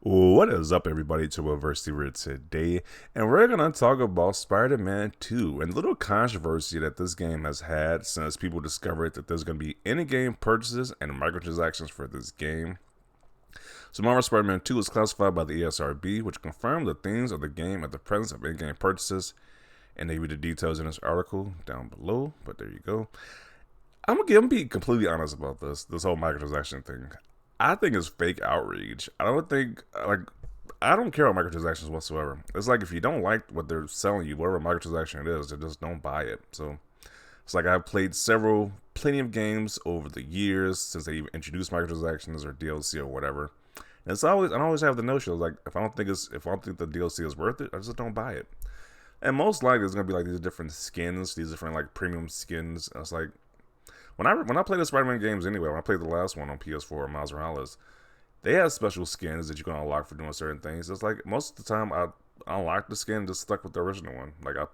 What is up, everybody? To Reversity here today, and we're gonna talk about Spider-Man 2 and the little controversy that this game has had since people discovered that there's gonna be in-game purchases and microtransactions for this game. So, Marvel Spider-Man 2 is classified by the ESRB, which confirmed the themes of the game at the presence of in-game purchases, and they read the details in this article down below. But there you go. I'm be completely honest about this whole microtransaction thing. I think it's fake outrage. I don't care about microtransactions whatsoever. It's like if you don't like what they're selling you, whatever microtransaction it is, then just don't buy it. So it's like I've played plenty of games over the years since they even introduced microtransactions or DLC or whatever. And I always have the notion like if I don't think the DLC is worth it, I just don't buy it. And most likely it's gonna be like these different skins, these different like premium skins. And it's like when I play the Spider-Man games anyway, when I played the last one on PS4, Miles Morales, they have special skins that you can unlock for doing certain things. It's like most of the time I unlocked the skin, just stuck with the original one. Like I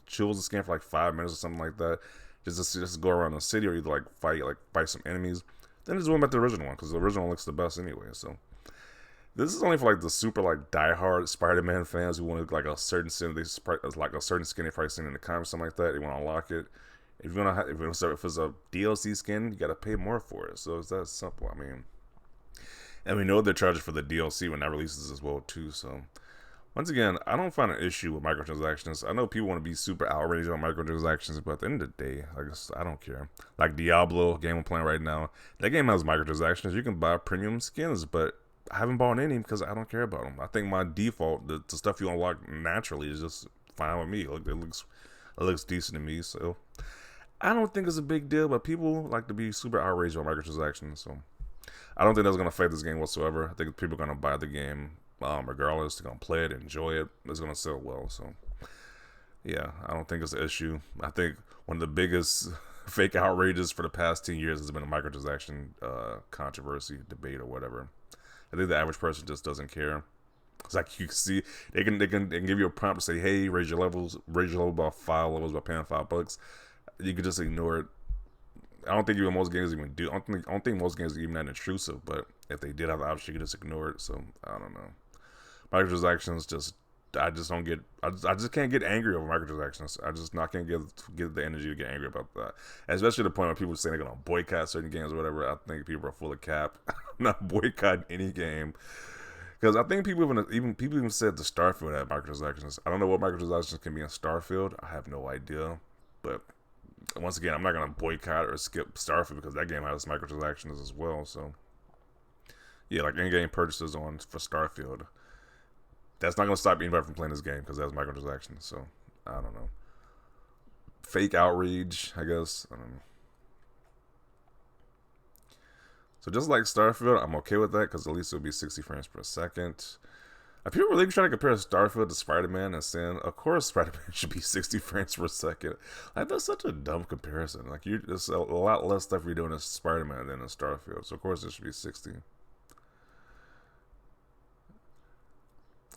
chose the skin for like 5 minutes or something like that, just go around the city or either fight some enemies. Then just went back to the original one because the original one looks the best anyway. So this is only for like the super like diehard Spider-Man fans who want like a certain skin. Like a certain skin they probably seen in the comics, something like that. They want to unlock it. If it's a DLC skin, you gotta pay more for it. So it's that simple. I mean, and we know they're charging for the DLC when that releases as well too. So once again, I don't find an issue with microtransactions. I know people want to be super outraged on microtransactions, but at the end of the day, I don't care. Like Diablo, game I'm playing right now, that game has microtransactions. You can buy premium skins, but I haven't bought any because I don't care about them. I think my default, the stuff you unlock naturally, is just fine with me. It looks decent to me. So I don't think it's a big deal, but people like to be super outraged on microtransactions. So I don't think that's going to affect this game whatsoever. I think people are going to buy the game regardless. They're going to play it, enjoy it. It's going to sell well. So yeah, I don't think it's an issue. I think one of the biggest fake outrages for the past 10 years has been a microtransaction controversy, debate, or whatever. I think the average person just doesn't care. It's like you can see they can give you a prompt to say, hey, raise your level by 5 levels by paying $5. You could just ignore it. I don't think even most games even do. I don't think most games are even that intrusive. But if they did have the option, you could just ignore it. So I don't know. Microtransactions I just don't get. I just can't get angry over microtransactions. I just not can't get the energy to get angry about that. Especially the point where people say they're gonna boycott certain games or whatever. I think people are full of cap. I'm not boycotting any game because I think people even said the Starfield had microtransactions. I don't know what microtransactions can be in Starfield. I have no idea, but once again, I'm not gonna boycott or skip Starfield because that game has microtransactions as well. So yeah, like in-game purchases for Starfield, that's not gonna stop anybody from playing this game because it has microtransactions. So I don't know. Fake outrage, I guess. I don't know. So just like Starfield, I'm okay with that because at least it'll be 60 frames per second. Are people really trying to compare Starfield to Spider-Man and saying, of course, Spider-Man should be 60 frames per second? Like, that's such a dumb comparison. Like, there's a lot less stuff you're doing in Spider-Man than in Starfield, so of course it should be 60.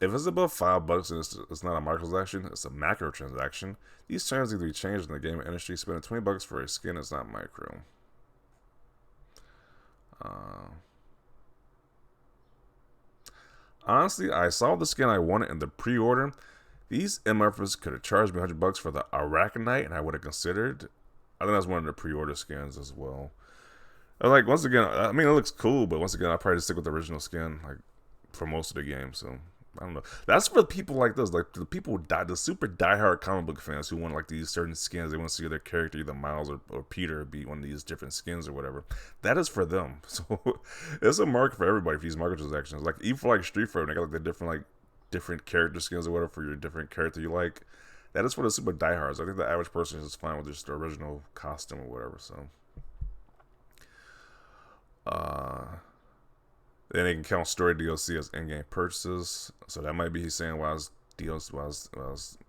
If it's above $5 and it's not a microtransaction, it's a macro transaction. These terms need to be changed in the gaming industry. Spending $20 for a skin is not micro. Honestly, I saw the skin I wanted in the pre-order. These MFers could have charged me $100 for the Arachnite, and I would have considered. I think that's one of the pre-order skins as well. Like once again, I mean it looks cool, but once again, I'll probably just stick with the original skin, like for most of the game. So I don't know. That's for people like this, like the super diehard comic book fans who want like these certain skins. They want to see their character, either Miles or Peter, be one of these different skins or whatever. That is for them. So it's a market for everybody for these microtransactions. Like even for like Street Fighter, they got like the different character skins or whatever for your different character you like. That is for the super diehards. I think the average person is fine with just the original costume or whatever. So. Then they can count story DLC as in-game purchases. So that might be he's saying why it's DLC, why it's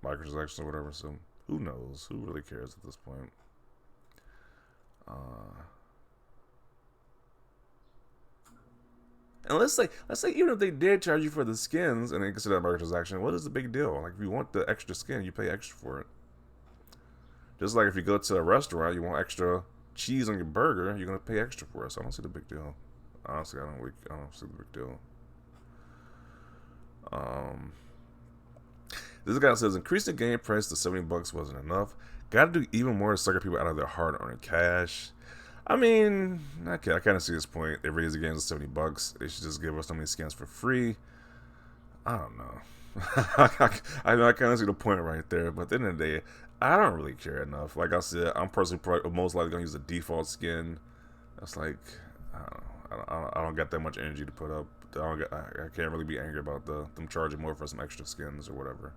microtransactions or whatever. So who knows? Who really cares at this point? And let's say even if they did charge you for the skins and they consider that microtransaction, what is the big deal? Like if you want the extra skin, you pay extra for it. Just like if you go to a restaurant, you want extra cheese on your burger, you're gonna pay extra for it. So I don't see the big deal. Honestly, I don't see the big deal. This guy says increasing the game price to $70 wasn't enough. Got to do even more to sucker people out of their hard-earned cash. I mean, okay, I kind of see this point. They raise the games to $70. They should just give us so many skins for free. I don't know. I kind of see the point right there, but at the end of the day, I don't really care enough. Like I said, I'm personally probably most likely gonna use the default skin. That's like, I don't know. I don't got that much energy to put up. I can't really be angry about them charging more for some extra skins or whatever.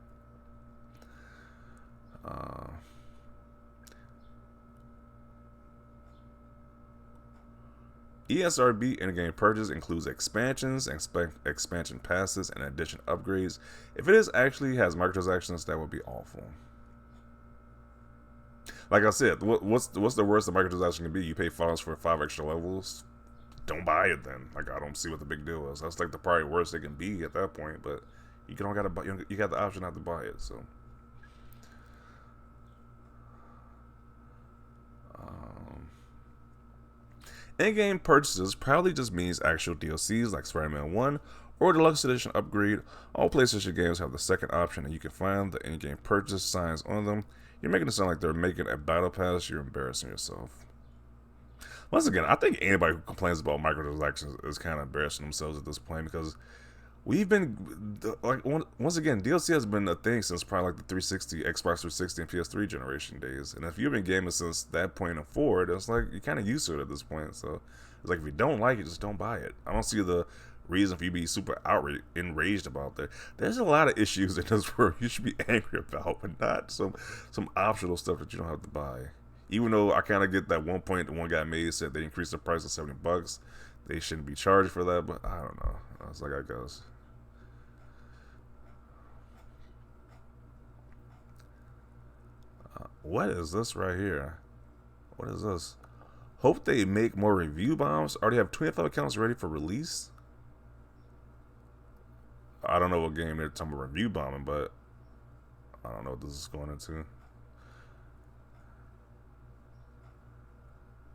ESRB in-game purchase includes expansions, expansion passes, and addition upgrades. If it actually has microtransactions, that would be awful. Like I said, what's the worst the microtransaction can be? You pay $5 for 5 extra levels. Don't buy it then. Like, I don't see what the big deal is. That's like the probably worst it can be at that point. But you don't gotta buy. You got the option not to buy it. So. In-game purchases probably just means actual DLCs like Spider-Man 1 or Deluxe Edition upgrade. All PlayStation games have the second option, and you can find the in-game purchase signs on them. You're making it sound like they're making a battle pass. You're embarrassing yourself. Once again, I think anybody who complains about microtransactions is kind of embarrassing themselves at this point, because we've been, like, once again, DLC has been a thing since probably like the 360, Xbox 360, and PS3 generation days. And if you've been gaming since that point and forward, it's like you're kind of used to it at this point. So it's like, if you don't like it, just don't buy it. I don't see the reason for you to be super enraged about that. There's a lot of issues in this world you should be angry about, but not some optional stuff that you don't have to buy. Even though I kind of get that one point the one guy made said they increased the price to $70. They shouldn't be charged for that, but I don't know. It's like, I guess. What is this right here? What is this? Hope they make more review bombs. Already have 25 accounts ready for release. I don't know what game they're talking about review bombing, but I don't know what this is going into.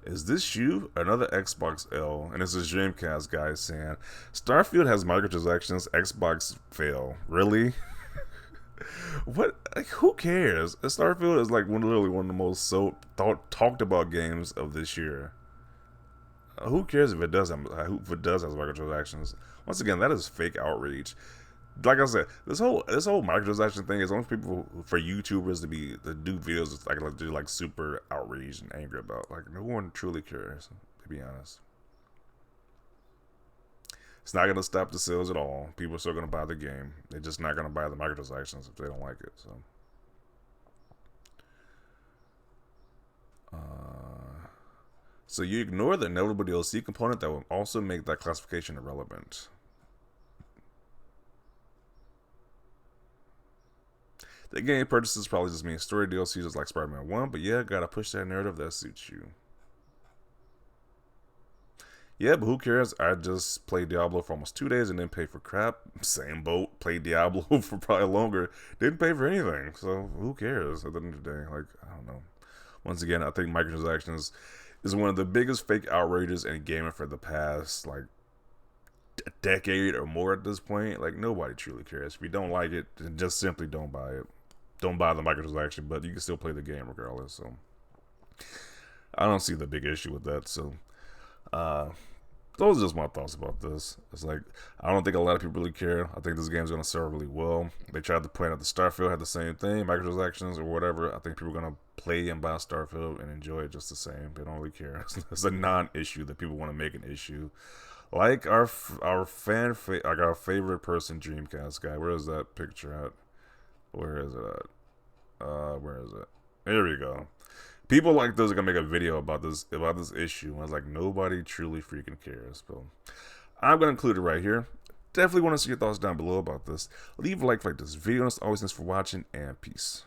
Is this you? Another Xbox L, and this is Dreamcast guy saying Starfield has microtransactions. Xbox fail. Really? What? Like, who cares? Starfield is like literally one of the most talked about games of this year. Who cares if it does have microtransactions? Once again, that is fake outrage. Like I said, this whole microtransaction thing is only people for YouTubers to do videos like they're like super outraged and angry about. Like, no one truly cares, to be honest. It's not gonna stop the sales at all. People are still gonna buy the game. They're just not gonna buy the microtransactions if they don't like it. So you ignore the inevitable DLC component that will also make that classification irrelevant. The game purchases probably just mean story DLC just like Spider-Man 1, but yeah, gotta push that narrative that suits you. Yeah, but who cares? I just played Diablo for almost 2 days and didn't pay for crap. Same boat, played Diablo for probably longer. Didn't pay for anything, so who cares at the end of the day? Like, I don't know. Once again, I think microtransactions is one of the biggest fake outrages in gaming for the past, like, a decade or more at this point. Like, nobody truly cares. If you don't like it, then just simply don't buy it. Don't buy the microtransaction, but you can still play the game regardless. So I don't see the big issue with that. So those are just my thoughts about this. It's like, I don't think a lot of people really care. I think this game's going to sell really well. They tried to point out the Starfield had the same thing, microtransactions or whatever. I think people are going to play and buy Starfield and enjoy it just the same. They don't really care. It's a non-issue that people want to make an issue. Like our favorite person, Dreamcast guy. Where is that picture at? Where is it at? Where is it? There we go. People like those are gonna make a video about this issue. And I was like, nobody truly freaking cares. So I'm gonna include it right here. Definitely want to see your thoughts down below about this. Leave a like for this video. As always, thanks for watching, and peace.